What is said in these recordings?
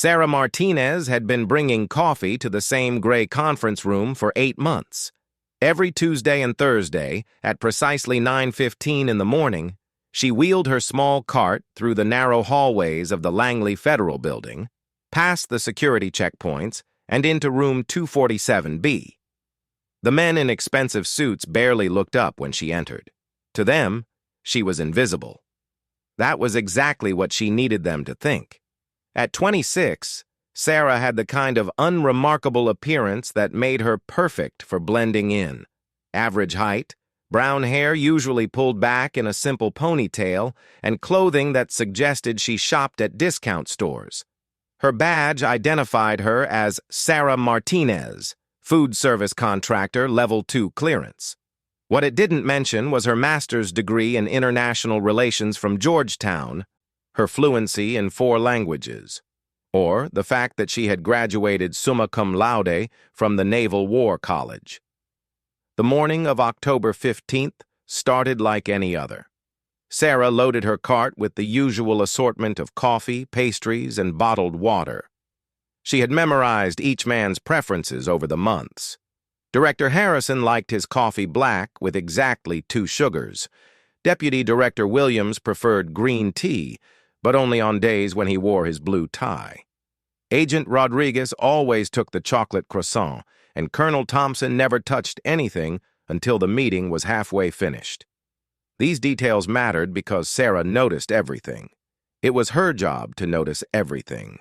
Sarah Martinez had been bringing coffee to the same gray conference room for 8 months. Every Tuesday and Thursday, at precisely 9:15 in the morning, she wheeled her small cart through the narrow hallways of the Langley Federal Building, past the security checkpoints, and into room 247B. The men in expensive suits barely looked up when she entered. To them, she was invisible. That was exactly what she needed them to think. At 26, Sarah had the kind of unremarkable appearance that made her perfect for blending in. Average height, brown hair usually pulled back in a simple ponytail, and clothing that suggested she shopped at discount stores. Her badge identified her as Sarah Martinez, food service contractor, level 2 clearance. What it didn't mention was her master's degree in international relations from Georgetown, her fluency in 4 languages, or the fact that she had graduated summa cum laude from the Naval War College. The morning of October 15th started like any other. Sarah loaded her cart with the usual assortment of coffee, pastries, and bottled water. She had memorized each man's preferences over the months. Director Harrison liked his coffee black with exactly 2 sugars. Deputy Director Williams preferred green tea, but only on days when he wore his blue tie. Agent Rodriguez always took the chocolate croissant, and Colonel Thompson never touched anything until the meeting was halfway finished. These details mattered because Sarah noticed everything. It was her job to notice everything.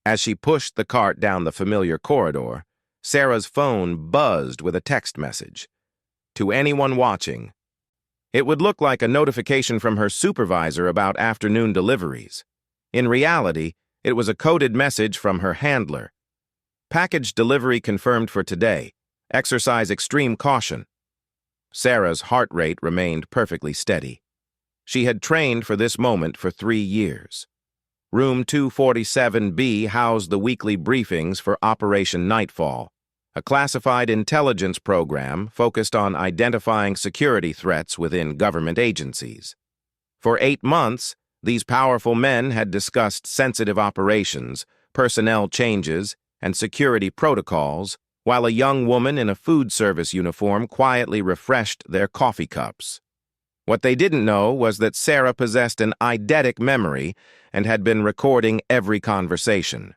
As she pushed the cart down the familiar corridor, Sarah's phone buzzed with a text message. To anyone watching, it would look like a notification from her supervisor about afternoon deliveries. In reality, it was a coded message from her handler. Package delivery confirmed for today. Exercise extreme caution. Sarah's heart rate remained perfectly steady. She had trained for this moment for 3 years. Room 247B housed the weekly briefings for Operation Nightfall, a classified intelligence program focused on identifying security threats within government agencies. For 8 months, these powerful men had discussed sensitive operations, personnel changes, and security protocols, while a young woman in a food service uniform quietly refreshed their coffee cups. What they didn't know was that Sarah possessed an eidetic memory and had been recording every conversation.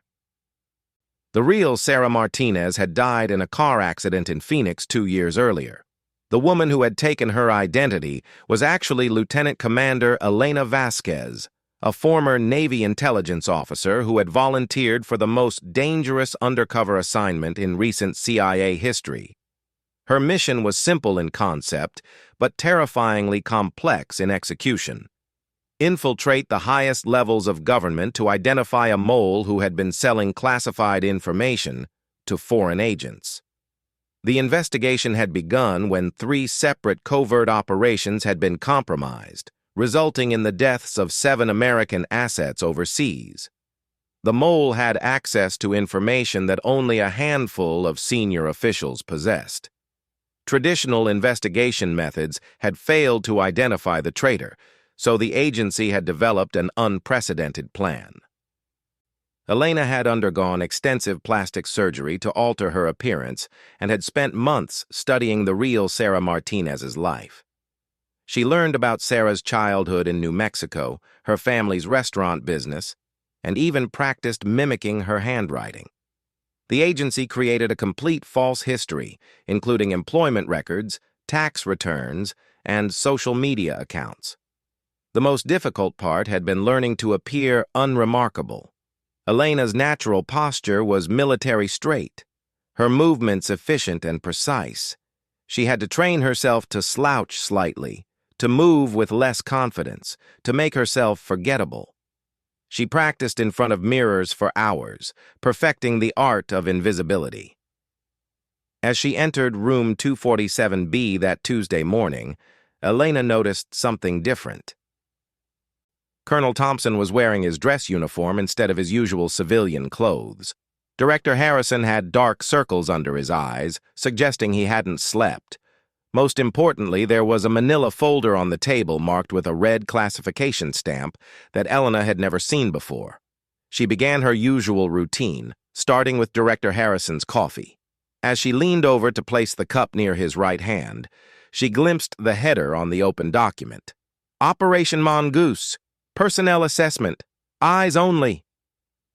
The real Sarah Martinez had died in a car accident in Phoenix 2 years earlier. The woman who had taken her identity was actually Lieutenant Commander Elena Vasquez, a former Navy intelligence officer who had volunteered for the most dangerous undercover assignment in recent CIA history. Her mission was simple in concept, but terrifyingly complex in execution. Infiltrate the highest levels of government to identify a mole who had been selling classified information to foreign agents. The investigation had begun when 3 separate covert operations had been compromised, resulting in the deaths of 7 American assets overseas. The mole had access to information that only a handful of senior officials possessed. Traditional investigation methods had failed to identify the traitor, so the agency had developed an unprecedented plan. Elena had undergone extensive plastic surgery to alter her appearance and had spent months studying the real Sarah Martinez's life. She learned about Sarah's childhood in New Mexico, her family's restaurant business, and even practiced mimicking her handwriting. The agency created a complete false history, including employment records, tax returns, and social media accounts. The most difficult part had been learning to appear unremarkable. Elena's natural posture was military straight, her movements efficient and precise. She had to train herself to slouch slightly, to move with less confidence, to make herself forgettable. She practiced in front of mirrors for hours, perfecting the art of invisibility. As she entered room 247B that Tuesday morning, Elena noticed something different. Colonel Thompson was wearing his dress uniform instead of his usual civilian clothes. Director Harrison had dark circles under his eyes, suggesting he hadn't slept. Most importantly, there was a manila folder on the table marked with a red classification stamp that Elena had never seen before. She began her usual routine, starting with Director Harrison's coffee. As she leaned over to place the cup near his right hand, she glimpsed the header on the open document. Operation Mongoose, Personnel Assessment, Eyes Only.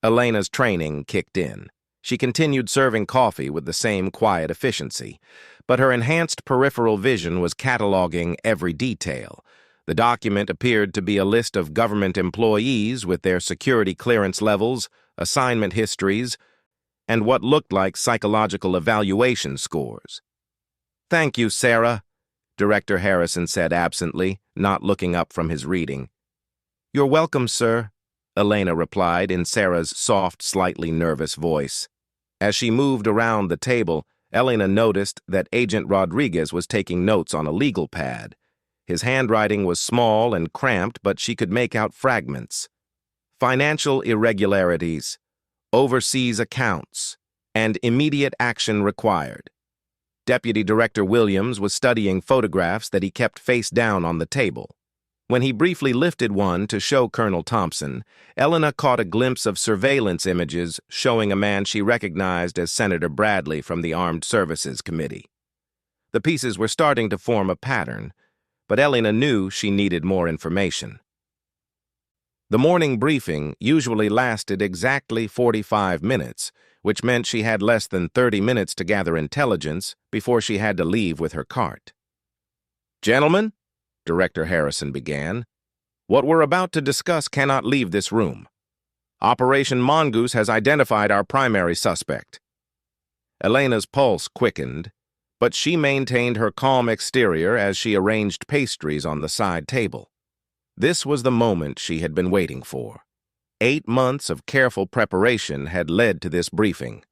Elena's training kicked in. She continued serving coffee with the same quiet efficiency, but her enhanced peripheral vision was cataloging every detail. The document appeared to be a list of government employees with their security clearance levels, assignment histories, and what looked like psychological evaluation scores. "Thank you, Sarah," Director Harrison said absently, not looking up from his reading. "You're welcome, sir," Elena replied in Sarah's soft, slightly nervous voice. As she moved around the table, Elena noticed that Agent Rodriguez was taking notes on a legal pad. His handwriting was small and cramped, but she could make out fragments. Financial irregularities, overseas accounts, and immediate action required. Deputy Director Williams was studying photographs that he kept face down on the table. When he briefly lifted one to show Colonel Thompson, Elena caught a glimpse of surveillance images showing a man she recognized as Senator Bradley from the Armed Services Committee. The pieces were starting to form a pattern, but Elena knew she needed more information. The morning briefing usually lasted exactly 45 minutes, which meant she had less than 30 minutes to gather intelligence before she had to leave with her cart. "Gentlemen," Director Harrison began, "what we're about to discuss cannot leave this room. Operation Mongoose has identified our primary suspect." Elena's pulse quickened, but she maintained her calm exterior as she arranged pastries on the side table. This was the moment she had been waiting for. 8 months of careful preparation had led to this briefing.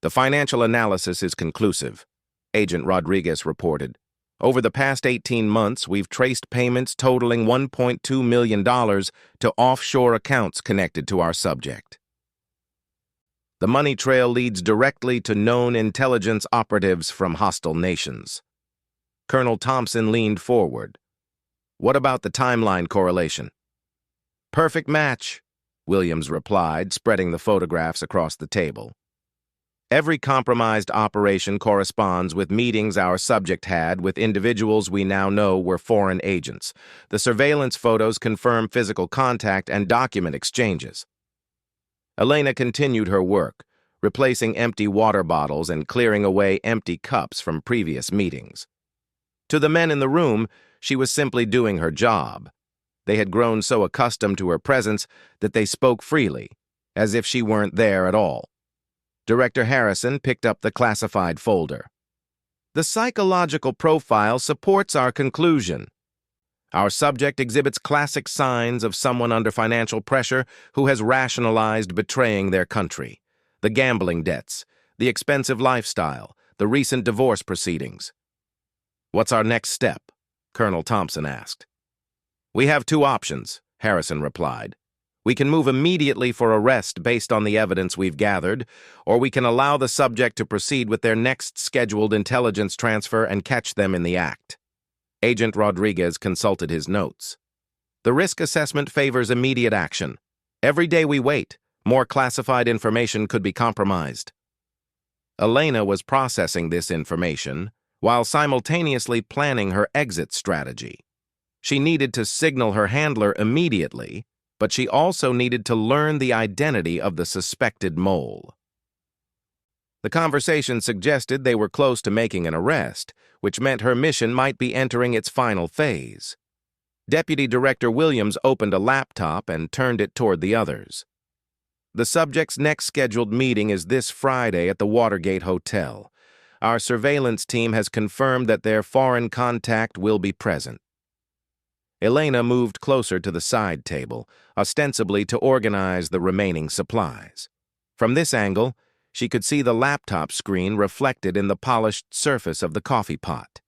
"The financial analysis is conclusive," Agent Rodriguez reported. "Over the past 18 months, we've traced payments totaling $1.2 million to offshore accounts connected to our subject. The money trail leads directly to known intelligence operatives from hostile nations." Colonel Thompson leaned forward. "What about the timeline correlation?" "Perfect match," Williams replied, spreading the photographs across the table. "Every compromised operation corresponds with meetings our subject had with individuals we now know were foreign agents. The surveillance photos confirm physical contact and document exchanges." Elena continued her work, replacing empty water bottles and clearing away empty cups from previous meetings. To the men in the room, she was simply doing her job. They had grown so accustomed to her presence that they spoke freely, as if she weren't there at all. Director Harrison picked up the classified folder. "The psychological profile supports our conclusion. Our subject exhibits classic signs of someone under financial pressure who has rationalized betraying their country. The gambling debts, the expensive lifestyle, the recent divorce proceedings." "What's our next step?" Colonel Thompson asked. "We have 2 options," Harrison replied. "We can move immediately for arrest based on the evidence we've gathered, or we can allow the subject to proceed with their next scheduled intelligence transfer and catch them in the act." Agent Rodriguez consulted his notes. "The risk assessment favors immediate action. Every day we wait, more classified information could be compromised." Elena was processing this information while simultaneously planning her exit strategy. She needed to signal her handler immediately, but she also needed to learn the identity of the suspected mole. The conversation suggested they were close to making an arrest, which meant her mission might be entering its final phase. Deputy Director Williams opened a laptop and turned it toward the others. "The subject's next scheduled meeting is this Friday at the Watergate Hotel. Our surveillance team has confirmed that their foreign contact will be present." Elena moved closer to the side table, ostensibly to organize the remaining supplies. From this angle, she could see the laptop screen reflected in the polished surface of the coffee pot.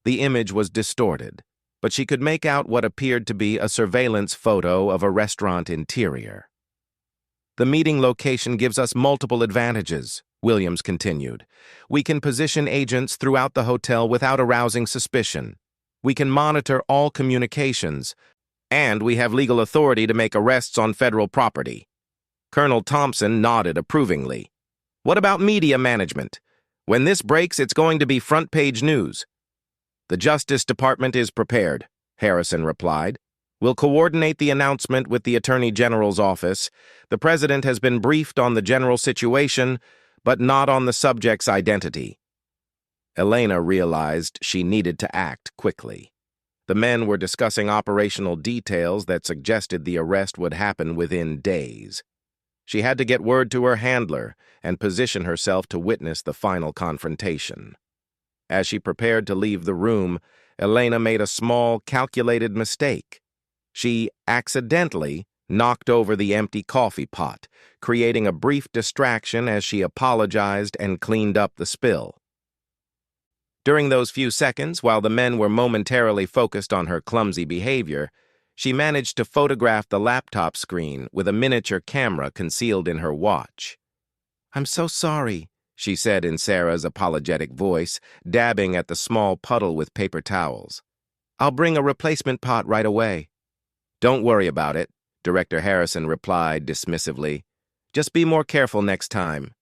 The image was distorted, but she could make out what appeared to be a surveillance photo of a restaurant interior. "The meeting location gives us multiple advantages," Williams continued. "We can position agents throughout the hotel without arousing suspicion. We can monitor all communications, and we have legal authority to make arrests on federal property." Colonel Thompson nodded approvingly. "What about media management? When this breaks, it's going to be front-page news." "The Justice Department is prepared," Harrison replied. "We'll coordinate the announcement with the Attorney General's office. The President has been briefed on the general situation, but not on the subject's identity." Elena realized she needed to act quickly. The men were discussing operational details that suggested the arrest would happen within days. She had to get word to her handler and position herself to witness the final confrontation. As she prepared to leave the room, Elena made a small, calculated mistake. She accidentally knocked over the empty coffee pot, creating a brief distraction as she apologized and cleaned up the spill. During those few seconds, while the men were momentarily focused on her clumsy behavior, she managed to photograph the laptop screen with a miniature camera concealed in her watch. "I'm so sorry," she said in Sarah's apologetic voice, dabbing at the small puddle with paper towels. "I'll bring a replacement pot right away." "Don't worry about it," Director Harrison replied dismissively. "Just be more careful next time."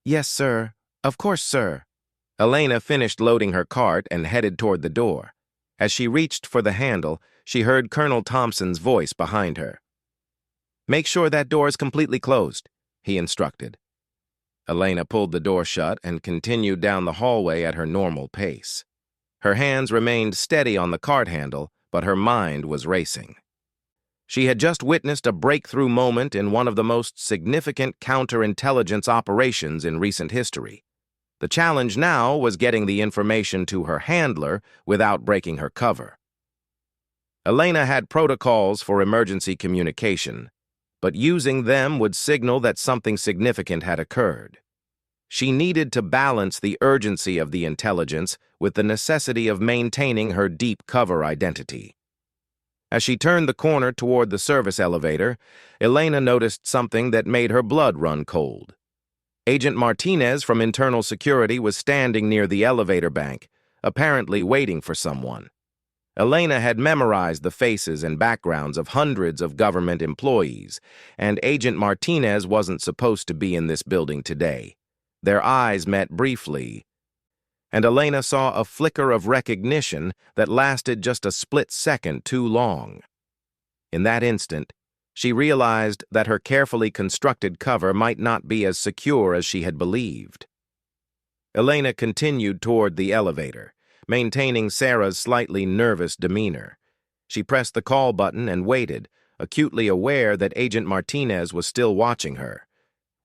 "Yes, sir. Of course, sir." Elena finished loading her cart and headed toward the door. As she reached for the handle, she heard Colonel Thompson's voice behind her. "Make sure that door is completely closed," he instructed. Elena pulled the door shut and continued down the hallway at her normal pace. Her hands remained steady on the cart handle, but her mind was racing. She had just witnessed a breakthrough moment in one of the most significant counterintelligence operations in recent history. The challenge now was getting the information to her handler without breaking her cover. Elena had protocols for emergency communication, but using them would signal that something significant had occurred. She needed to balance the urgency of the intelligence with the necessity of maintaining her deep cover identity. As she turned the corner toward the service elevator, Elena noticed something that made her blood run cold. Agent Martinez from Internal Security was standing near the elevator bank, apparently waiting for someone. Elena had memorized the faces and backgrounds of hundreds of government employees, and Agent Martinez wasn't supposed to be in this building today. Their eyes met briefly, and Elena saw a flicker of recognition that lasted just a split second too long. In that instant, she realized that her carefully constructed cover might not be as secure as she had believed. Elena continued toward the elevator, maintaining Sarah's slightly nervous demeanor. She pressed the call button and waited, acutely aware that Agent Martinez was still watching her.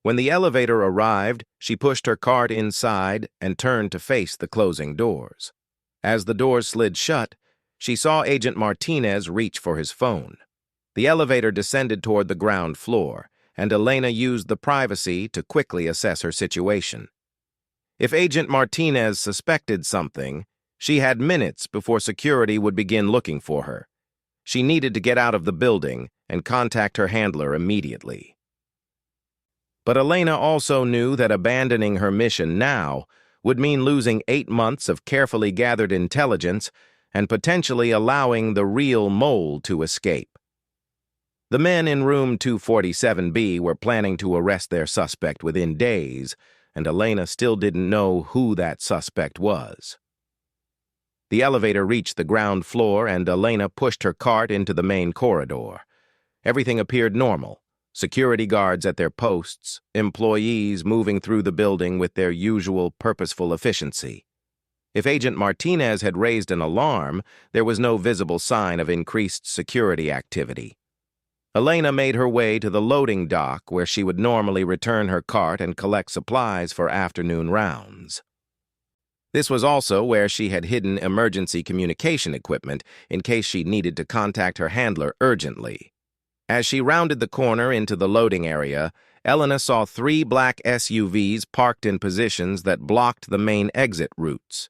When the elevator arrived, she pushed her cart inside and turned to face the closing doors. As the doors slid shut, she saw Agent Martinez reach for his phone. The elevator descended toward the ground floor, and Elena used the privacy to quickly assess her situation. If Agent Martinez suspected something, she had minutes before security would begin looking for her. She needed to get out of the building and contact her handler immediately. But Elena also knew that abandoning her mission now would mean losing 8 months of carefully gathered intelligence and potentially allowing the real mole to escape. The men in room 247B were planning to arrest their suspect within days, and Elena still didn't know who that suspect was. The elevator reached the ground floor, and Elena pushed her cart into the main corridor. Everything appeared normal. Security guards at their posts, employees moving through the building with their usual purposeful efficiency. If Agent Martinez had raised an alarm, there was no visible sign of increased security activity. Elena made her way to the loading dock where she would normally return her cart and collect supplies for afternoon rounds. This was also where she had hidden emergency communication equipment in case she needed to contact her handler urgently. As she rounded the corner into the loading area, Elena saw 3 black SUVs parked in positions that blocked the main exit routes.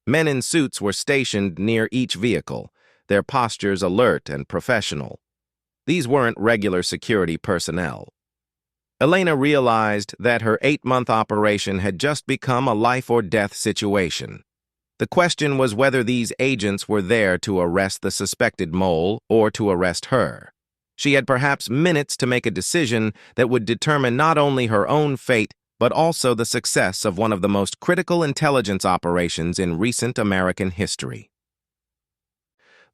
Men in suits were stationed near each vehicle, their postures alert and professional. These weren't regular security personnel. Elena realized that her 8-month operation had just become a life-or-death situation. The question was whether these agents were there to arrest the suspected mole or to arrest her. She had perhaps minutes to make a decision that would determine not only her own fate, but also the success of one of the most critical intelligence operations in recent American history.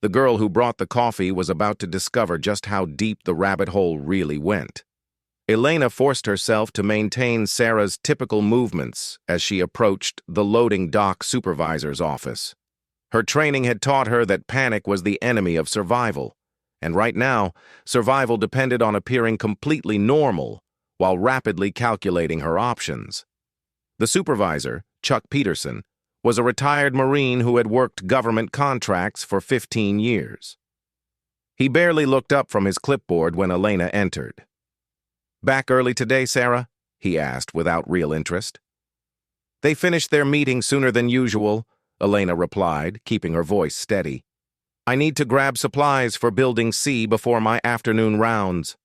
The girl who brought the coffee was about to discover just how deep the rabbit hole really went. Elena forced herself to maintain Sarah's typical movements as she approached the loading dock supervisor's office. Her training had taught her that panic was the enemy of survival, and right now, survival depended on appearing completely normal while rapidly calculating her options. The supervisor, Chuck Peterson, was a retired Marine who had worked government contracts for 15 years. He barely looked up from his clipboard when Elena entered. "Back early today, Sarah?" he asked without real interest. "They finished their meeting sooner than usual," Elena replied, keeping her voice steady. "I need to grab supplies for Building C before my afternoon rounds."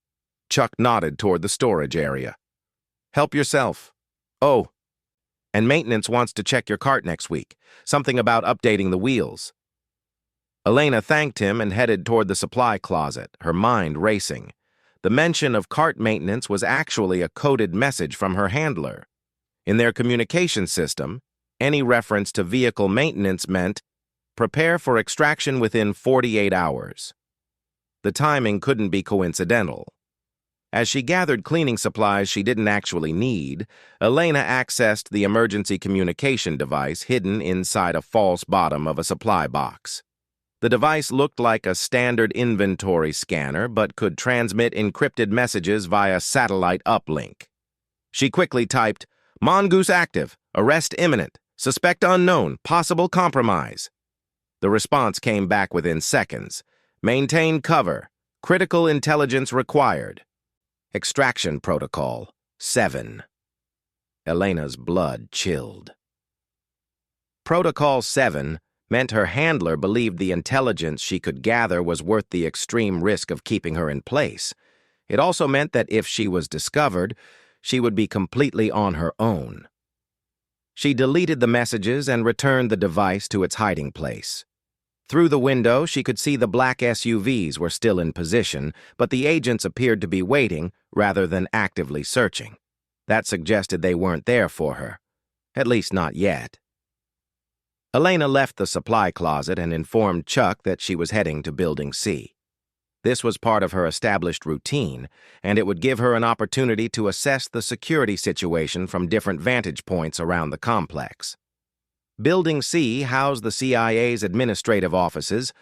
Chuck nodded toward the storage area. "Help yourself. Oh, and maintenance wants to check your cart next week. Something about updating the wheels." Elena thanked him and headed toward the supply closet, her mind racing. The mention of cart maintenance was actually a coded message from her handler. In their communication system, any reference to vehicle maintenance meant, "Prepare for extraction within 48 hours." The timing couldn't be coincidental. As she gathered cleaning supplies she didn't actually need, Elena accessed the emergency communication device hidden inside a false bottom of a supply box. The device looked like a standard inventory scanner but could transmit encrypted messages via satellite uplink. She quickly typed, "Mongoose active, arrest imminent, suspect unknown, possible compromise." The response came back within seconds. "Maintain cover, critical intelligence required. Extraction Protocol 7. Elena's blood chilled. Protocol 7 meant her handler believed the intelligence she could gather was worth the extreme risk of keeping her in place. It also meant that if she was discovered, she would be completely on her own. She deleted the messages and returned the device to its hiding place. Through the window, she could see the black SUVs were still in position, but the agents appeared to be waiting rather than actively searching. That suggested they weren't there for her. At least not yet. Elena left the supply closet and informed Chuck that she was heading to Building C. This was part of her established routine, and it would give her an opportunity to assess the security situation from different vantage points around the complex. Building C housed the CIA's administrative offices,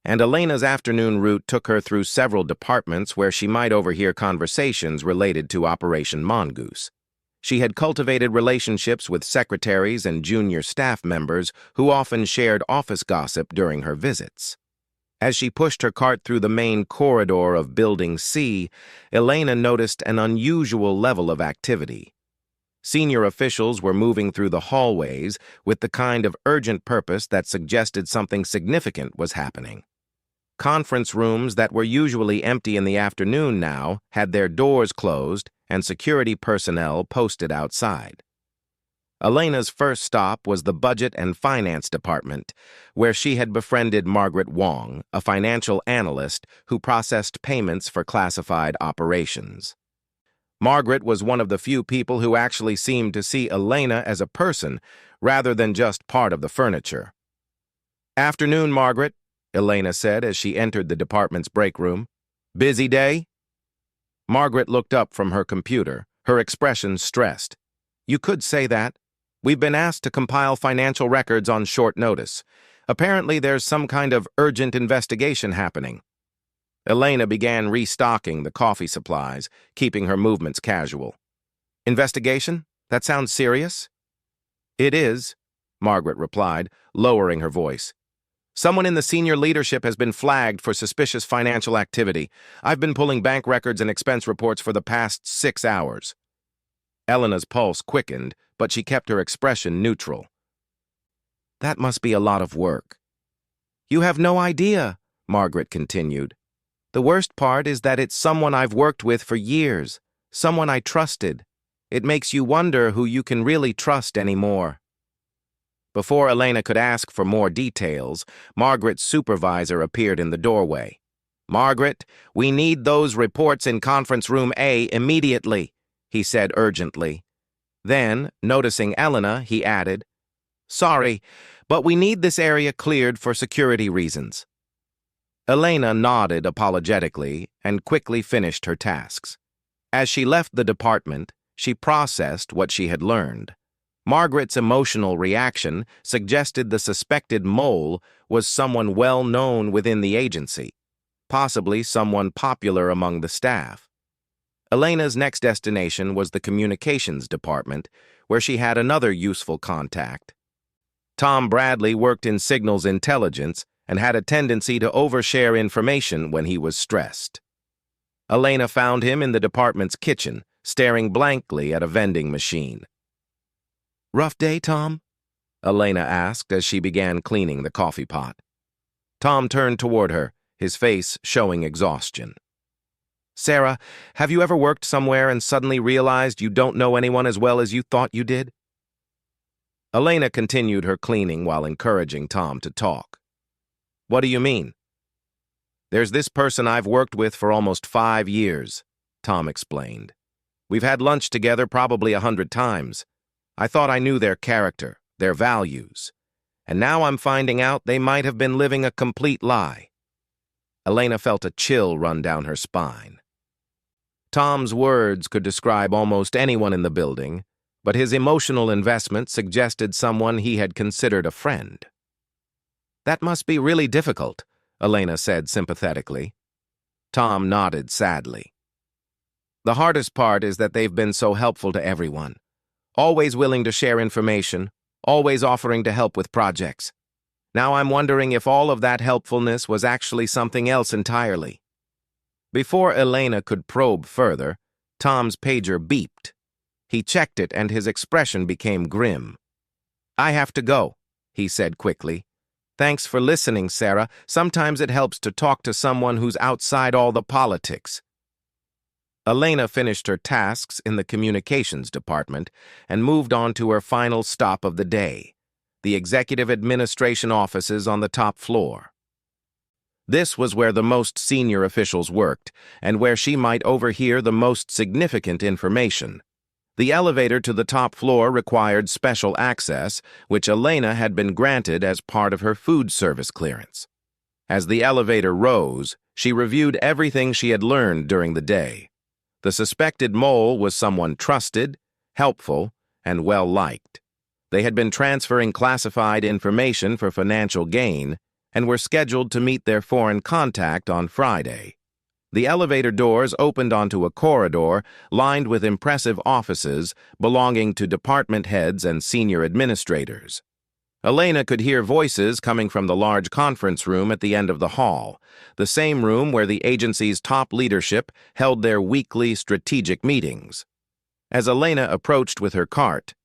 and Elena's afternoon route took her through several departments where she might overhear conversations related to Operation Mongoose. She had cultivated relationships with secretaries and junior staff members who often shared office gossip during her visits. As she pushed her cart through the main corridor of Building C, Elena noticed an unusual level of activity. Senior officials were moving through the hallways with the kind of urgent purpose that suggested something significant was happening. Conference rooms that were usually empty in the afternoon now had their doors closed and security personnel posted outside. Elena's first stop was the Budget and Finance Department, where she had befriended Margaret Wong, a financial analyst who processed payments for classified operations. Margaret was one of the few people who actually seemed to see Elena as a person rather than just part of the furniture. "Afternoon, Margaret," Elena said as she entered the department's break room. "Busy day?" Margaret looked up from her computer, her expression stressed. "You could say that. We've been asked to compile financial records on short notice. Apparently there's some kind of urgent investigation happening." Elena began restocking the coffee supplies, keeping her movements casual. "Investigation? That sounds serious?" "It is," Margaret replied, lowering her voice. "Someone in the senior leadership has been flagged for suspicious financial activity. I've been pulling bank records and expense reports for the past 6 hours. Elena's pulse quickened, but she kept her expression neutral. "That must be a lot of work." "You have no idea," Margaret continued. "The worst part is that it's someone I've worked with for years, someone I trusted. It makes you wonder who you can really trust anymore." Before Elena could ask for more details, Margaret's supervisor appeared in the doorway. "Margaret, we need those reports in conference room A immediately," he said urgently. Then, noticing Elena, he added, "Sorry, but we need this area cleared for security reasons." Elena nodded apologetically and quickly finished her tasks. As she left the department, she processed what she had learned. Margaret's emotional reaction suggested the suspected mole was someone well known within the agency, possibly someone popular among the staff. Elena's next destination was the communications department, where she had another useful contact. Tom Bradley worked in signals intelligence and had a tendency to overshare information when he was stressed. Elena found him in the department's kitchen, staring blankly at a vending machine. "Rough day, Tom?" Elena asked as she began cleaning the coffee pot. Tom turned toward her, his face showing exhaustion. "Sarah, have you ever worked somewhere and suddenly realized you don't know anyone as well as you thought you did?" Elena continued her cleaning while encouraging Tom to talk. "What do you mean?" "There's this person I've worked with for almost 5 years," Tom explained. "We've had lunch together probably 100 times. I thought I knew their character, their values. And now I'm finding out they might have been living a complete lie." Elena felt a chill run down her spine. Tom's words could describe almost anyone in the building, but his emotional investment suggested someone he had considered a friend. "That must be really difficult," Elena said sympathetically. Tom nodded sadly. "The hardest part is that they've been so helpful to everyone. Always willing to share information, always offering to help with projects. Now I'm wondering if all of that helpfulness was actually something else entirely." Before Elena could probe further, Tom's pager beeped. He checked it and his expression became grim. "I have to go," he said quickly. "Thanks for listening, Sarah. Sometimes it helps to talk to someone who's outside all the politics." Elena finished her tasks in the communications department and moved on to her final stop of the day, the executive administration offices on the top floor. This was where the most senior officials worked and where she might overhear the most significant information. The elevator to the top floor required special access, which Elena had been granted as part of her food service clearance. As the elevator rose, she reviewed everything she had learned during the day. The suspected mole was someone trusted, helpful, and well-liked. They had been transferring classified information for financial gain and were scheduled to meet their foreign contact on Friday. The elevator doors opened onto a corridor lined with impressive offices belonging to department heads and senior administrators. Elena could hear voices coming from the large conference room at the end of the hall, the same room where the agency's top leadership held their weekly strategic meetings. As Elena approached with her cart,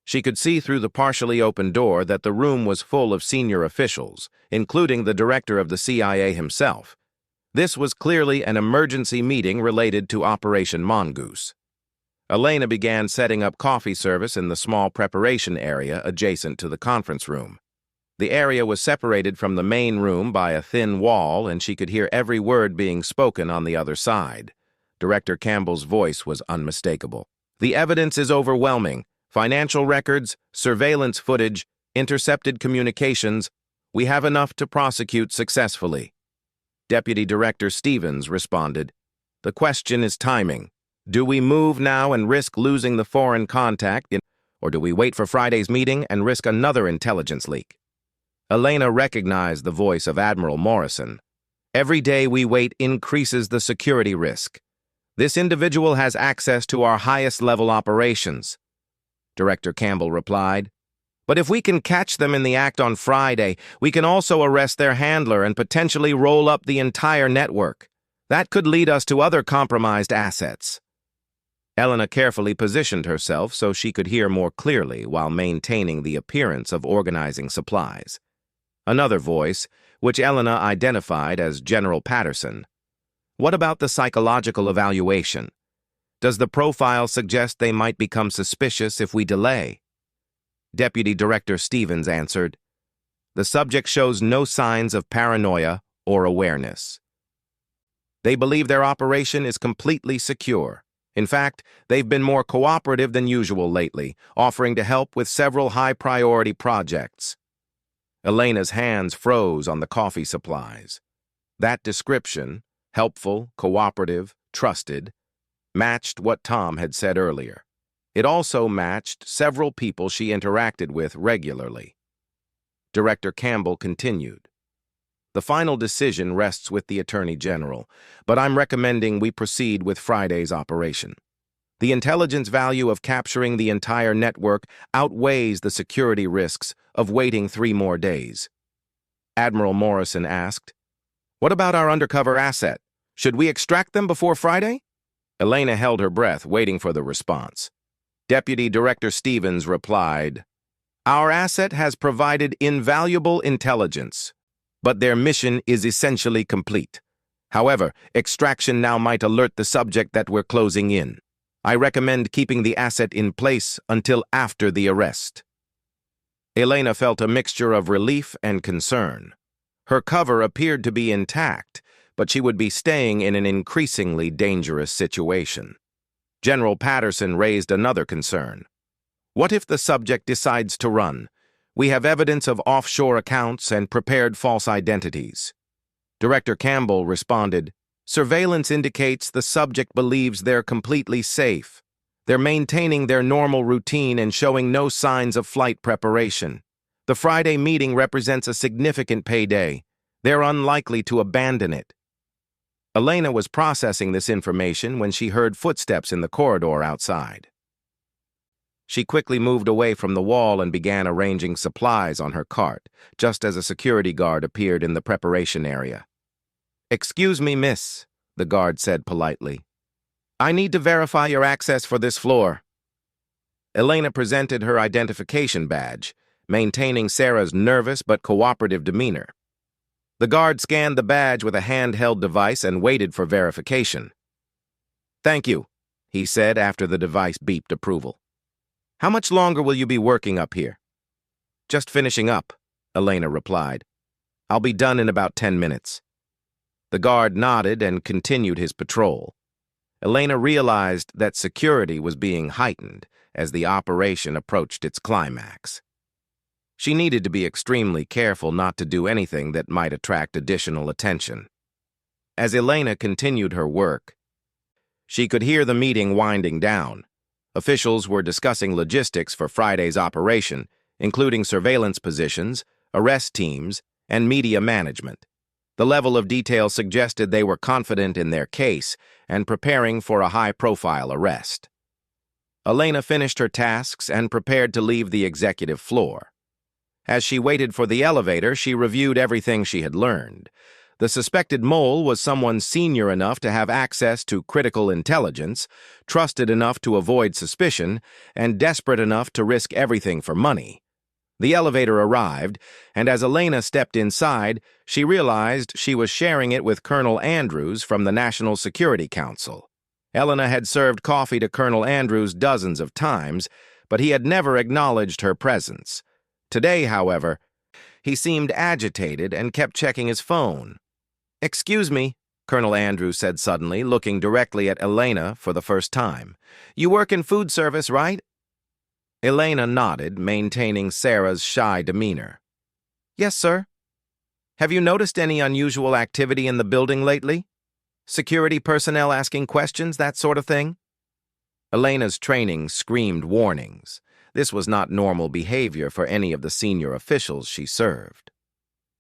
she could see through the partially open door that the room was full of senior officials, including the director of the CIA himself. This was clearly an emergency meeting related to Operation Mongoose. Elena began setting up coffee service in the small preparation area adjacent to the conference room. The area was separated from the main room by a thin wall, and she could hear every word being spoken on the other side. Director Campbell's voice was unmistakable. "The evidence is overwhelming. Financial records, surveillance footage, intercepted communications. We have enough to prosecute successfully." Deputy Director Stevens responded, "The question is timing. Do we move now and risk losing the foreign contact, or do we wait for Friday's meeting and risk another intelligence leak?" Elena recognized the voice of Admiral Morrison. "Every day we wait increases the security risk. This individual has access to our highest-level operations." Director Campbell replied, "But if we can catch them in the act on Friday, we can also arrest their handler and potentially roll up the entire network. That could lead us to other compromised assets." Elena carefully positioned herself so she could hear more clearly while maintaining the appearance of organizing supplies. Another voice, which Elena identified as General Patterson. "What about the psychological evaluation? Does the profile suggest they might become suspicious if we delay?" Deputy Director Stevens answered, "The subject shows no signs of paranoia or awareness." They believe their operation is completely secure. In fact, they've been more cooperative than usual lately, offering to help with several high-priority projects. Elena's hands froze on the coffee supplies. That description, helpful, cooperative, trusted, matched what Tom had said earlier. It also matched several people she interacted with regularly. Director Campbell continued. The final decision rests with the Attorney General, but I'm recommending we proceed with Friday's operation. The intelligence value of capturing the entire network outweighs the security risks of waiting 3 more days. Admiral Morrison asked, "What about our undercover asset? Should we extract them before Friday?" Elena held her breath, waiting for the response. Deputy Director Stevens replied, "Our asset has provided invaluable intelligence, but their mission is essentially complete. However, extraction now might alert the subject that we're closing in. I recommend keeping the asset in place until after the arrest." Elena felt a mixture of relief and concern. Her cover appeared to be intact, but she would be staying in an increasingly dangerous situation. General Patterson raised another concern. What if the subject decides to run? We have evidence of offshore accounts and prepared false identities. Director Campbell responded, "Surveillance indicates the subject believes they're completely safe. They're maintaining their normal routine and showing no signs of flight preparation. The Friday meeting represents a significant payday. They're unlikely to abandon it." Elena was processing this information when she heard footsteps in the corridor outside. She quickly moved away from the wall and began arranging supplies on her cart, just as a security guard appeared in the preparation area. "Excuse me, miss," the guard said politely. "I need to verify your access for this floor." Elena presented her identification badge, maintaining Sarah's nervous but cooperative demeanor. The guard scanned the badge with a handheld device and waited for verification. "Thank you," he said after the device beeped approval. "How much longer will you be working up here?" "Just finishing up," Elena replied. "I'll be done in about 10 minutes." The guard nodded and continued his patrol. Elena realized that security was being heightened as the operation approached its climax. She needed to be extremely careful not to do anything that might attract additional attention. As Elena continued her work, she could hear the meeting winding down. Officials were discussing logistics for Friday's operation, including surveillance positions, arrest teams, and media management. The level of detail suggested they were confident in their case and preparing for a high-profile arrest. Elena finished her tasks and prepared to leave the executive floor. As she waited for the elevator, she reviewed everything she had learned. The suspected mole was someone senior enough to have access to critical intelligence, trusted enough to avoid suspicion, and desperate enough to risk everything for money. The elevator arrived, and as Elena stepped inside, she realized she was sharing it with Colonel Andrews from the National Security Council. Elena had served coffee to Colonel Andrews dozens of times, but he had never acknowledged her presence. Today, however, he seemed agitated and kept checking his phone. "Excuse me," Colonel Andrews said suddenly, looking directly at Elena for the first time. "You work in food service, right?" Elena nodded, maintaining Sarah's shy demeanor. "Yes, sir." "Have you noticed any unusual activity in the building lately? Security personnel asking questions, that sort of thing?" Elena's training screamed warnings. This was not normal behavior for any of the senior officials she served.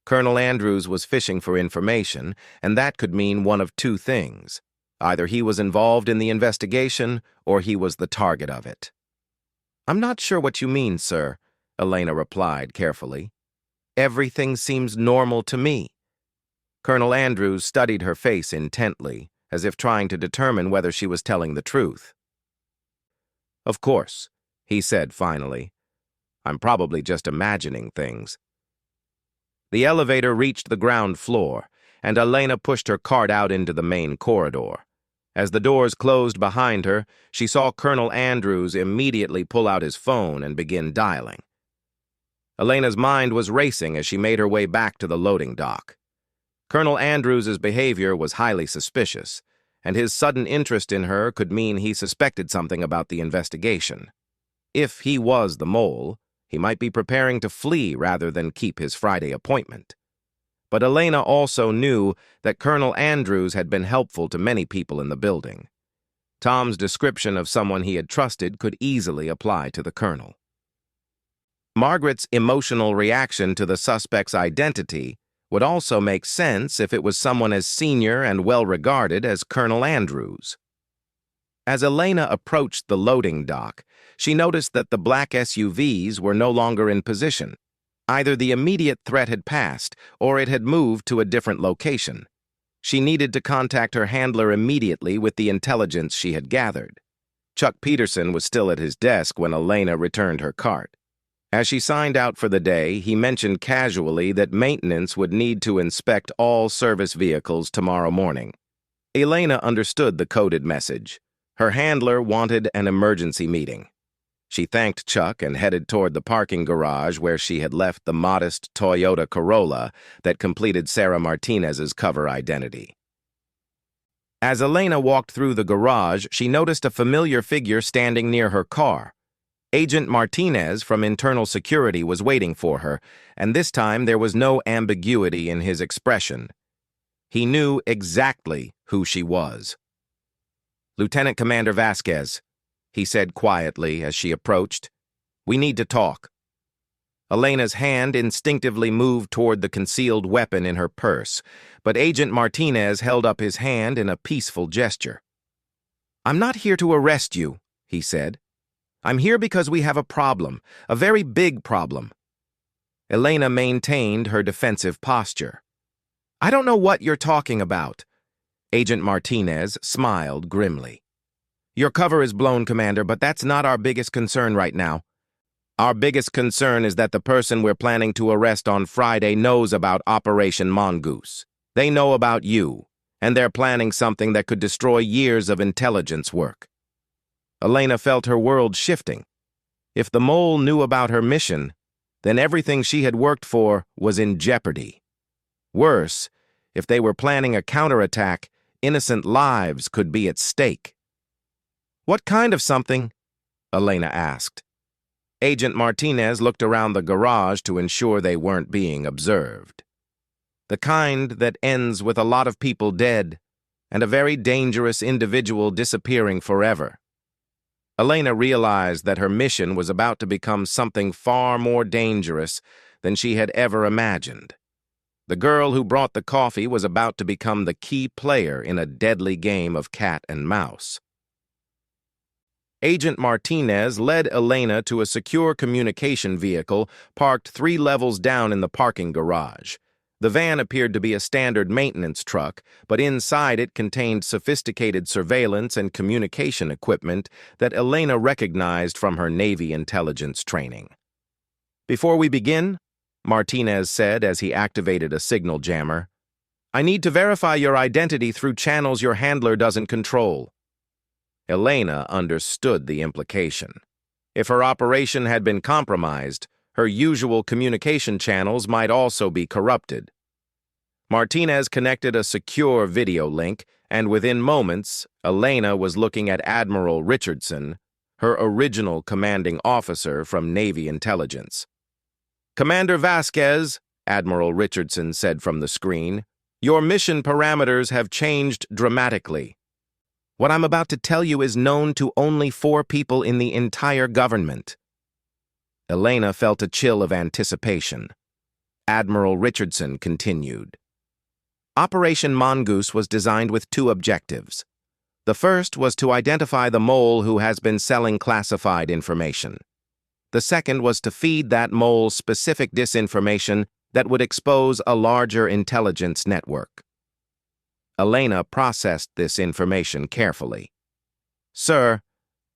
Colonel Andrews was fishing for information, and that could mean one of two things. Either he was involved in the investigation, or he was the target of it. "I'm not sure what you mean, sir," Elena replied carefully. "Everything seems normal to me." Colonel Andrews studied her face intently, as if trying to determine whether she was telling the truth. "Of course," he said finally. "I'm probably just imagining things." The elevator reached the ground floor, and Elena pushed her cart out into the main corridor. As the doors closed behind her, she saw Colonel Andrews immediately pull out his phone and begin dialing. Elena's mind was racing as she made her way back to the loading dock. Colonel Andrews's behavior was highly suspicious, and his sudden interest in her could mean he suspected something about the investigation. If he was the mole, he might be preparing to flee rather than keep his Friday appointment. But Elena also knew that Colonel Andrews had been helpful to many people in the building. Tom's description of someone he had trusted could easily apply to the colonel. Margaret's emotional reaction to the suspect's identity would also make sense if it was someone as senior and well-regarded as Colonel Andrews. As Elena approached the loading dock, she noticed that the black SUVs were no longer in position. Either the immediate threat had passed, or it had moved to a different location. She needed to contact her handler immediately with the intelligence she had gathered. Chuck Peterson was still at his desk when Elena returned her cart. As she signed out for the day, he mentioned casually that maintenance would need to inspect all service vehicles tomorrow morning. Elena understood the coded message. Her handler wanted an emergency meeting. She thanked Chuck and headed toward the parking garage where she had left the modest Toyota Corolla that completed Sarah Martinez's cover identity. As Elena walked through the garage, she noticed a familiar figure standing near her car. Agent Martinez from Internal Security was waiting for her, and this time there was no ambiguity in his expression. He knew exactly who she was. "Lieutenant Commander Vasquez," he said quietly as she approached. "We need to talk." Elena's hand instinctively moved toward the concealed weapon in her purse, but Agent Martinez held up his hand in a peaceful gesture. "I'm not here to arrest you," he said. "I'm here because we have a problem, a very big problem." Elena maintained her defensive posture. "I don't know what you're talking about." Agent Martinez smiled grimly. "Your cover is blown, Commander, but that's not our biggest concern right now. Our biggest concern is that the person we're planning to arrest on Friday knows about Operation Mongoose. They know about you, and they're planning something that could destroy years of intelligence work." Elena felt her world shifting. If the mole knew about her mission, then everything she had worked for was in jeopardy. Worse, if they were planning a counterattack, innocent lives could be at stake. "What kind of something?" Elena asked. Agent Martinez looked around the garage to ensure they weren't being observed. "The kind that ends with a lot of people dead, and a very dangerous individual disappearing forever." Elena realized that her mission was about to become something far more dangerous than she had ever imagined. The girl who brought the coffee was about to become the key player in a deadly game of cat and mouse. Agent Martinez led Elena to a secure communication vehicle parked 3 levels down in the parking garage. The van appeared to be a standard maintenance truck, but inside it contained sophisticated surveillance and communication equipment that Elena recognized from her Navy intelligence training. "Before we begin," Martinez said as he activated a signal jammer, "I need to verify your identity through channels your handler doesn't control." Elena understood the implication. If her operation had been compromised, her usual communication channels might also be corrupted. Martinez connected a secure video link, and within moments, Elena was looking at Admiral Richardson, her original commanding officer from Navy intelligence. "Commander Vasquez," Admiral Richardson said from the screen, "your mission parameters have changed dramatically. What I'm about to tell you is known to only 4 people in the entire government." Elena felt a chill of anticipation. Admiral Richardson continued. "Operation Mongoose was designed with 2 objectives. The first was to identify the mole who has been selling classified information. The second was to feed that mole specific disinformation that would expose a larger intelligence network." Elena processed this information carefully. "Sir,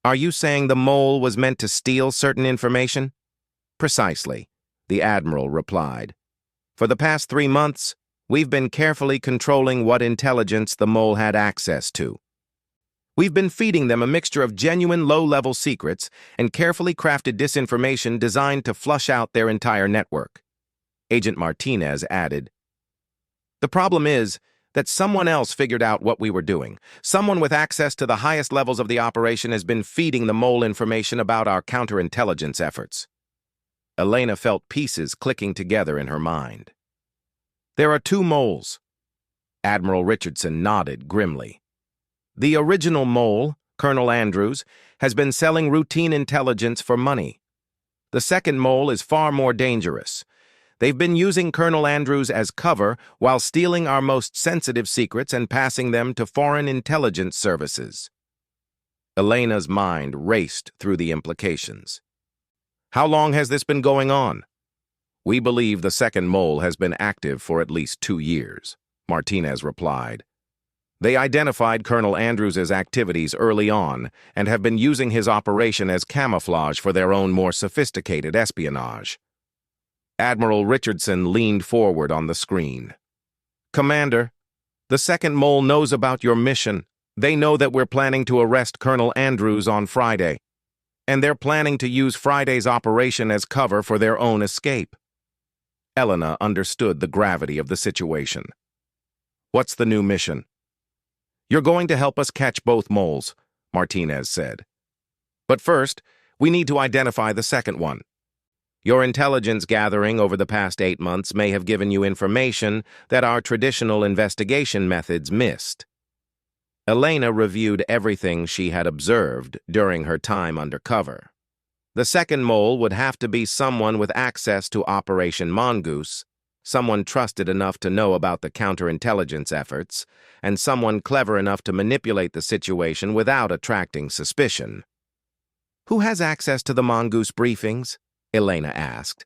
are you saying the mole was meant to steal certain information?" "Precisely," the Admiral replied. "For the past 3 months, we've been carefully controlling what intelligence the mole had access to. We've been feeding them a mixture of genuine low-level secrets and carefully crafted disinformation designed to flush out their entire network." Agent Martinez added, The problem is that someone else figured out what we were doing. Someone with access to the highest levels of the operation has been feeding the mole information about our counterintelligence efforts. Elena felt pieces clicking together in her mind. There are two moles. Admiral Richardson nodded grimly. The original mole, Colonel Andrews, has been selling routine intelligence for money. The second mole is far more dangerous. They've been using Colonel Andrews as cover while stealing our most sensitive secrets and passing them to foreign intelligence services. Elena's mind raced through the implications. How long has this been going on? We believe the second mole has been active for at least 2 years, Martinez replied. They identified Colonel Andrews' activities early on and have been using his operation as camouflage for their own more sophisticated espionage. Admiral Richardson leaned forward on the screen. Commander, the second mole knows about your mission. They know that we're planning to arrest Colonel Andrews on Friday, and they're planning to use Friday's operation as cover for their own escape. Elena understood the gravity of the situation. What's the new mission? You're going to help us catch both moles, Martinez said. But first, we need to identify the second one. Your intelligence gathering over the past 8 months may have given you information that our traditional investigation methods missed. Elena reviewed everything she had observed during her time undercover. The second mole would have to be someone with access to Operation Mongoose, someone trusted enough to know about the counterintelligence efforts, and someone clever enough to manipulate the situation without attracting suspicion. Who has access to the Mongoose briefings? Elena asked.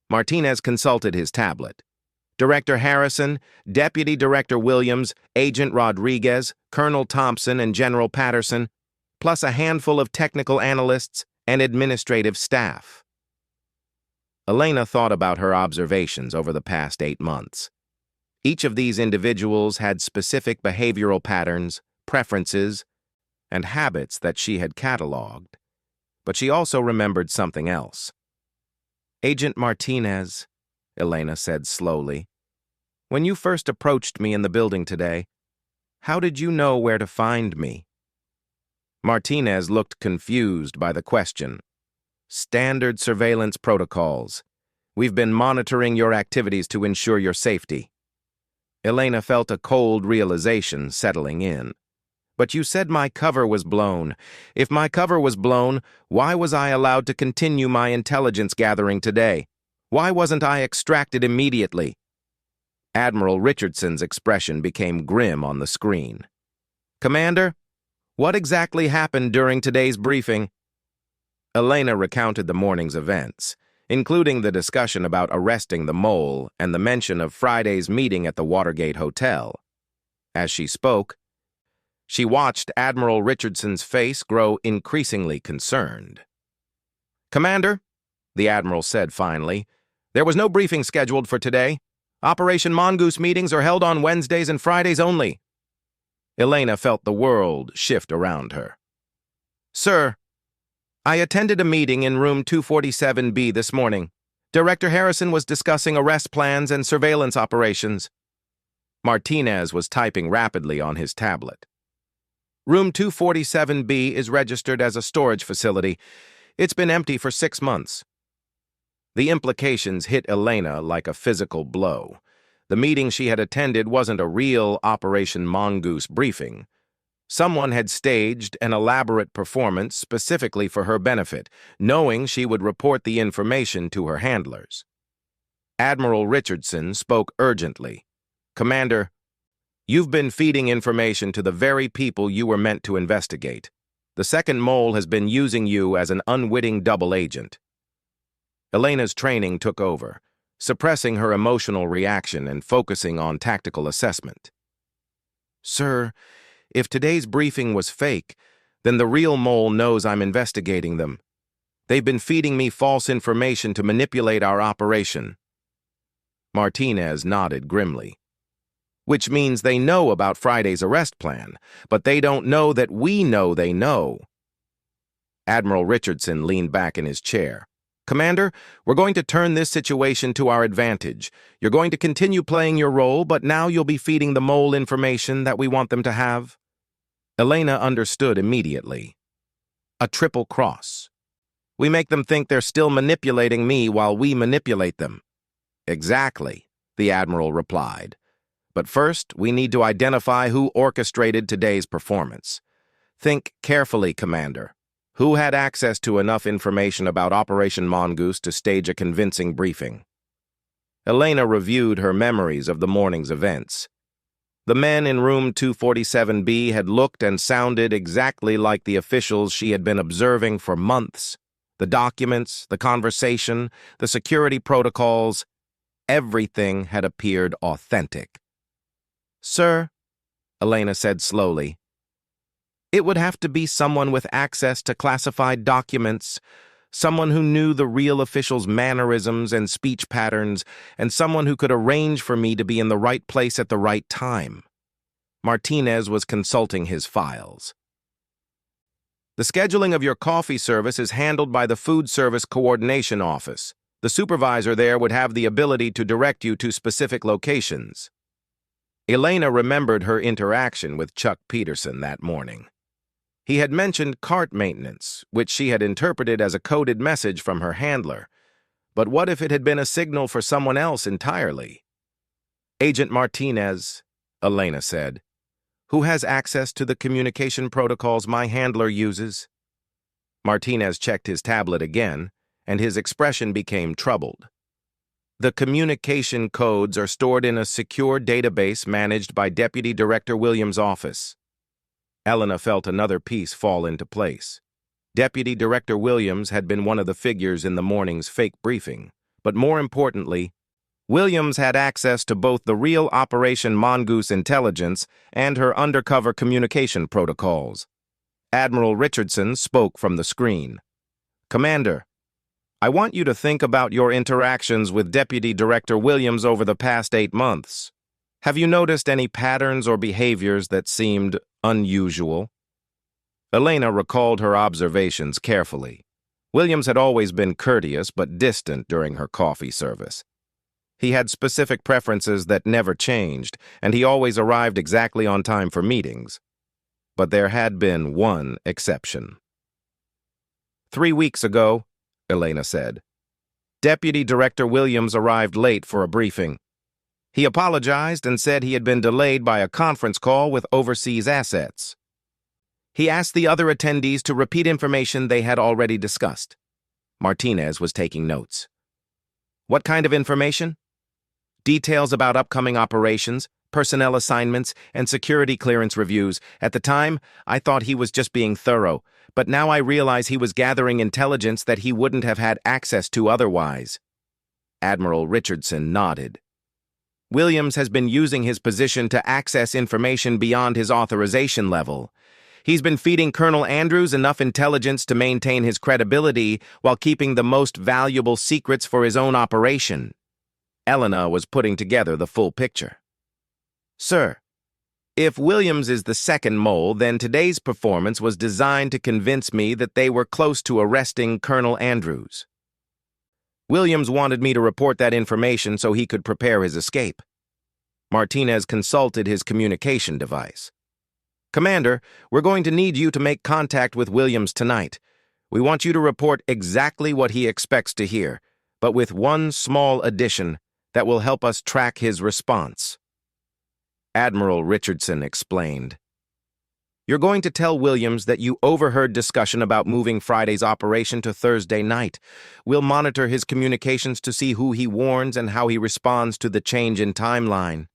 Martinez consulted his tablet. Director Harrison, Deputy Director Williams, Agent Rodriguez, Colonel Thompson, and General Patterson, plus a handful of technical analysts and administrative staff. Elena thought about her observations over the past 8 months. Each of these individuals had specific behavioral patterns, preferences, and habits that she had cataloged. But she also remembered something else. Agent Martinez, Elena said slowly, when you first approached me in the building today, how did you know where to find me? Martinez looked confused by the question. Standard surveillance protocols. We've been monitoring your activities to ensure your safety. Elena felt a cold realization settling in. But you said my cover was blown. If my cover was blown, why was I allowed to continue my intelligence gathering today? Why wasn't I extracted immediately? Admiral Richardson's expression became grim on the screen. Commander, what exactly happened during today's briefing? Elena recounted the morning's events, including the discussion about arresting the mole and the mention of Friday's meeting at the Watergate Hotel. As she spoke, she watched Admiral Richardson's face grow increasingly concerned. Commander, the Admiral said finally, there was no briefing scheduled for today. Operation Mongoose meetings are held on Wednesdays and Fridays only. Elena felt the world shift around her. Sir, I attended a meeting in room 247B this morning. Director Harrison was discussing arrest plans and surveillance operations. Martinez was typing rapidly on his tablet. Room 247B is registered as a storage facility. It's been empty for 6 months. The implications hit Elena like a physical blow. The meeting she had attended wasn't a real Operation Mongoose briefing. Someone had staged an elaborate performance specifically for her benefit, knowing she would report the information to her handlers. Admiral Richardson spoke urgently. Commander, you've been feeding information to the very people you were meant to investigate. The second mole has been using you as an unwitting double agent. Elena's training took over, suppressing her emotional reaction and focusing on tactical assessment. Sir, if today's briefing was fake, then the real mole knows I'm investigating them. They've been feeding me false information to manipulate our operation. Martinez nodded grimly. Which means they know about Friday's arrest plan, but they don't know that we know they know. Admiral Richardson leaned back in his chair. Commander, we're going to turn this situation to our advantage. You're going to continue playing your role, but now you'll be feeding the mole information that we want them to have. Elena understood immediately. A triple cross. We make them think they're still manipulating me while we manipulate them. Exactly, the Admiral replied. But first, we need to identify who orchestrated today's performance. Think carefully, Commander. Who had access to enough information about Operation Mongoose to stage a convincing briefing? Elena reviewed her memories of the morning's events. The men in room 247B had looked and sounded exactly like the officials she had been observing for months. The documents, the conversation, the security protocols, everything had appeared authentic. "Sir," Elena said slowly, "it would have to be someone with access to classified documents, someone who knew the real officials' mannerisms and speech patterns, and someone who could arrange for me to be in the right place at the right time." Martinez was consulting his files. "The scheduling of your coffee service is handled by the Food Service Coordination Office. The supervisor there would have the ability to direct you to specific locations." Elena remembered her interaction with Chuck Peterson that morning. He had mentioned cart maintenance, which she had interpreted as a coded message from her handler. But what if it had been a signal for someone else entirely? "Agent Martinez," Elena said, "who has access to the communication protocols my handler uses?" Martinez checked his tablet again, and his expression became troubled. "The communication codes are stored in a secure database managed by Deputy Director Williams' office." Elena felt another piece fall into place. Deputy Director Williams had been one of the figures in the morning's fake briefing, but more importantly, Williams had access to both the real Operation Mongoose intelligence and her undercover communication protocols. Admiral Richardson spoke from the screen. "Commander, I want you to think about your interactions with Deputy Director Williams over the past 8 months. Have you noticed any patterns or behaviors that seemed unusual?" Elena recalled her observations carefully. Williams had always been courteous but distant during her coffee service. He had specific preferences that never changed, and he always arrived exactly on time for meetings. But there had been one exception. 3 weeks ago, Elena said, Deputy Director Williams arrived late for a briefing. He apologized and said he had been delayed by a conference call with overseas assets. He asked the other attendees to repeat information they had already discussed. Martinez was taking notes. "What kind of information?" "Details about upcoming operations, personnel assignments, and security clearance reviews. At the time, I thought he was just being thorough, but now I realize he was gathering intelligence that he wouldn't have had access to otherwise." Admiral Richardson nodded. "Williams has been using his position to access information beyond his authorization level. He's been feeding Colonel Andrews enough intelligence to maintain his credibility while keeping the most valuable secrets for his own operation." Elena was putting together the full picture. "Sir, if Williams is the second mole, then today's performance was designed to convince me that they were close to arresting Colonel Andrews. Williams wanted me to report that information so he could prepare his escape." Martinez consulted his communication device. "Commander, we're going to need you to make contact with Williams tonight. We want you to report exactly what he expects to hear, but with one small addition that will help us track his response." Admiral Richardson explained. "You're going to tell Williams that you overheard discussion about moving Friday's operation to Thursday night. We'll monitor his communications to see who he warns and how he responds to the change in timeline."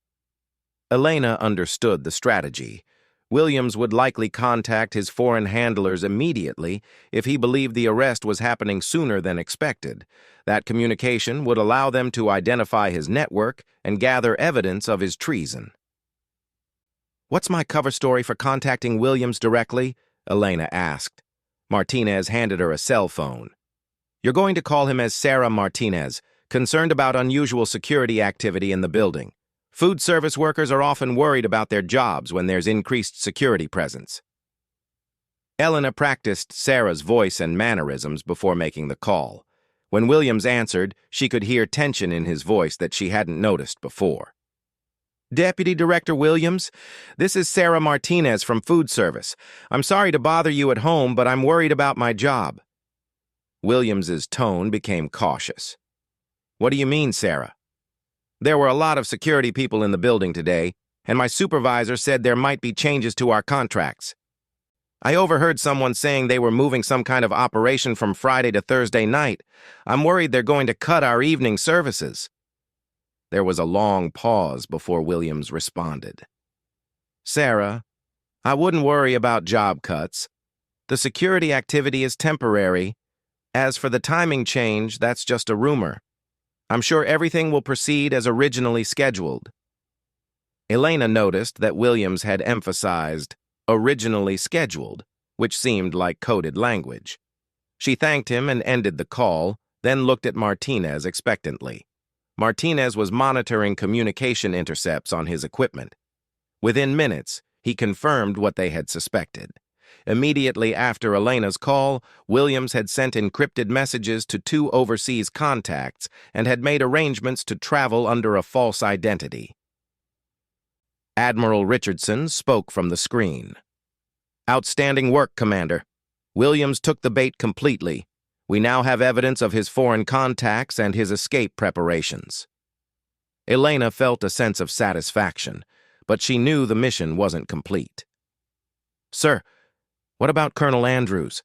Elena understood the strategy. Williams would likely contact his foreign handlers immediately if he believed the arrest was happening sooner than expected. That communication would allow them to identify his network and gather evidence of his treason. "What's my cover story for contacting Williams directly?" Elena asked. Martinez handed her a cell phone. "You're going to call him as Sarah Martinez, concerned about unusual security activity in the building. Food service workers are often worried about their jobs when there's increased security presence." Elena practiced Sarah's voice and mannerisms before making the call. When Williams answered, she could hear tension in his voice that she hadn't noticed before. "Deputy Director Williams, this is Sarah Martinez from Food Service. I'm sorry to bother you at home, but I'm worried about my job." Williams's tone became cautious. "What do you mean, Sarah?" "There were a lot of security people in the building today, and my supervisor said there might be changes to our contracts. I overheard someone saying they were moving some kind of operation from Friday to Thursday night. I'm worried they're going to cut our evening services." There was a long pause before Williams responded. "Sarah, I wouldn't worry about job cuts. The security activity is temporary. As for the timing change, that's just a rumor. I'm sure everything will proceed as originally scheduled." Elena noticed that Williams had emphasized originally scheduled, which seemed like coded language. She thanked him and ended the call, then looked at Martinez expectantly. Martinez was monitoring communication intercepts on his equipment. Within minutes, he confirmed what they had suspected. Immediately after Elena's call, Williams had sent encrypted messages to 2 overseas contacts and had made arrangements to travel under a false identity. Admiral Richardson spoke from the screen. "Outstanding work, Commander. Williams took the bait completely. We now have evidence of his foreign contacts and his escape preparations." Elena felt a sense of satisfaction, but she knew the mission wasn't complete. "Sir, what about Colonel Andrews?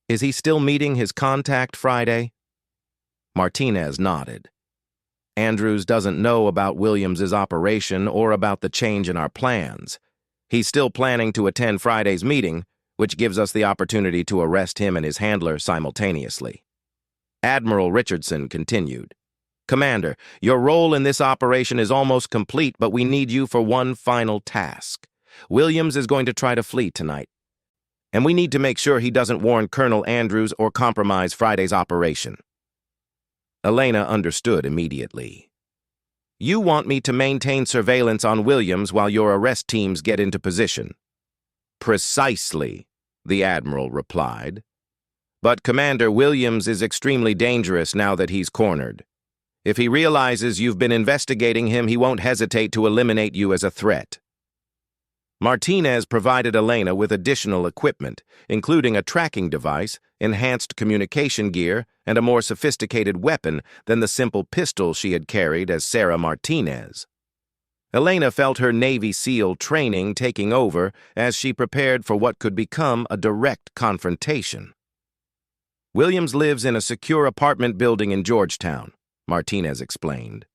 Is he still meeting his contact Friday?" Martinez nodded. "Andrews doesn't know about Williams's operation or about the change in our plans. He's still planning to attend Friday's meeting, which gives us the opportunity to arrest him and his handler simultaneously." Admiral Richardson continued. "Commander, your role in this operation is almost complete, but we need you for one final task. Williams is going to try to flee tonight, and we need to make sure he doesn't warn Colonel Andrews or compromise Friday's operation." Elena understood immediately. "You want me to maintain surveillance on Williams while your arrest teams get into position?" "Precisely," the Admiral replied. "But Commander, Williams is extremely dangerous now that he's cornered. If he realizes you've been investigating him, he won't hesitate to eliminate you as a threat." Martinez provided Elena with additional equipment, including a tracking device, enhanced communication gear, and a more sophisticated weapon than the simple pistol she had carried as Sarah Martinez. Elena felt her Navy SEAL training taking over as she prepared for what could become a direct confrontation. "Williams lives in a secure apartment building in Georgetown," Martinez explained.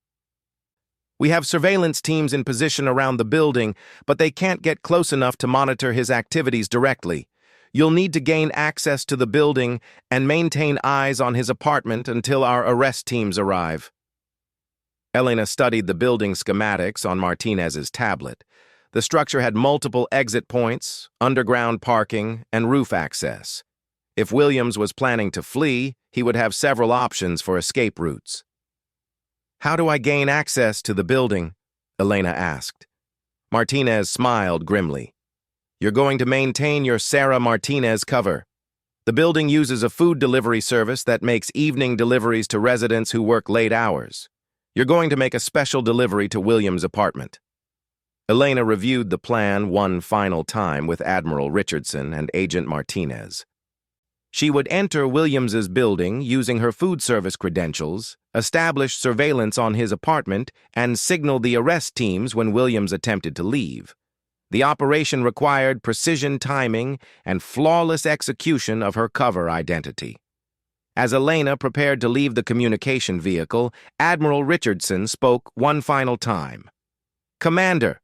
"We have surveillance teams in position around the building, but they can't get close enough to monitor his activities directly. You'll need to gain access to the building and maintain eyes on his apartment until our arrest teams arrive." Elena studied the building schematics on Martinez's tablet. The structure had multiple exit points, underground parking, and roof access. If Williams was planning to flee, he would have several options for escape routes. "How do I gain access to the building?" Elena asked. Martinez smiled grimly. "You're going to maintain your Sarah Martinez cover. The building uses a food delivery service that makes evening deliveries to residents who work late hours. You're going to make a special delivery to Williams' apartment." Elena reviewed the plan one final time with Admiral Richardson and Agent Martinez. She would enter Williams's building using her food service credentials, establish surveillance on his apartment, and signal the arrest teams when Williams attempted to leave. The operation required precision timing and flawless execution of her cover identity. As Elena prepared to leave the communication vehicle, Admiral Richardson spoke one final time. "Commander,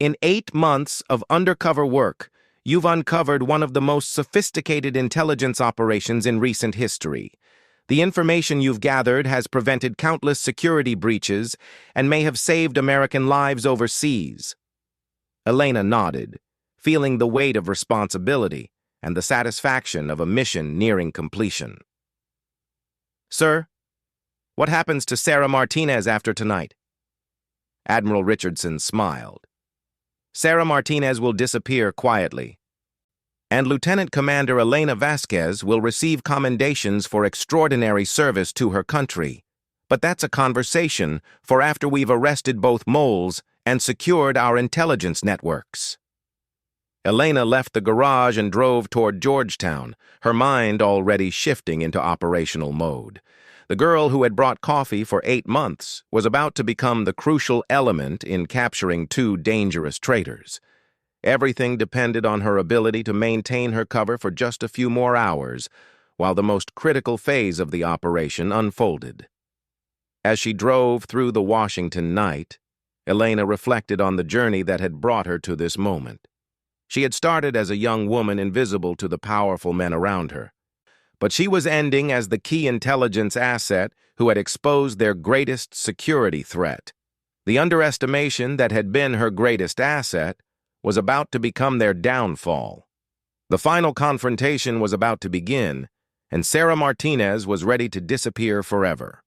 in 8 months of undercover work, you've uncovered one of the most sophisticated intelligence operations in recent history. The information you've gathered has prevented countless security breaches and may have saved American lives overseas." Elena nodded, feeling the weight of responsibility and the satisfaction of a mission nearing completion. "Sir, what happens to Sarah Martinez after tonight?" Admiral Richardson smiled. "Sarah Martinez will disappear quietly. and Lieutenant Commander Elena Vasquez will receive commendations for extraordinary service to her country. But that's a conversation for after we've arrested both moles and secured our intelligence networks. Elena left the garage and drove toward Georgetown, her mind already shifting into operational mode. The girl who had brought coffee for 8 months was about to become the crucial element in capturing 2 dangerous traitors. Everything depended on her ability to maintain her cover for just a few more hours, while the most critical phase of the operation unfolded. As she drove through the Washington night, Elena reflected on the journey that had brought her to this moment. She had started as a young woman invisible to the powerful men around her, but she was ending as the key intelligence asset who had exposed their greatest security threat. The underestimation that had been her greatest asset was about to become their downfall. The final confrontation was about to begin, and Sarah Martinez was ready to disappear forever.